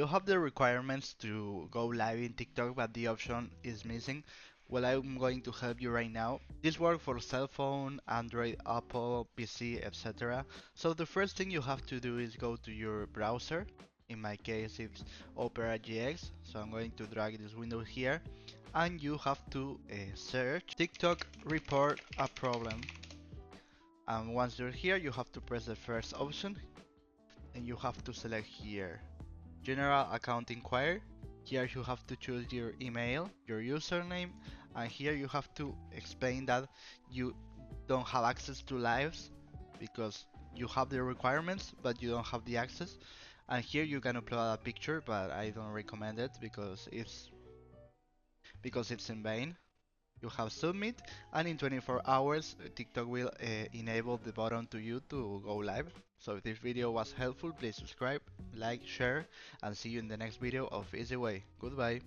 you have the requirements to go live in TikTok, but the option is missing. Well, I'm going to help you right now. This works for cell phone, Android, Apple, PC, etc. So the first thing you have to do is go to your browser. In my case, it's Opera GX. So I'm going to drag this window here, and you have to search TikTok report a problem. And once you're here, you have to press the first option, and you have to select here General Account Inquiry. Here you have to choose your email, your username, and here you have to explain that you don't have access to lives because you have the requirements but you don't have the access. And here you can upload a picture, but I don't recommend it because it's in vain. You have submit, and in 24 hours TikTok will enable the button to you to go live. So if this video was helpful, please subscribe, like, share, and see you in the next video of Easy Way. Goodbye.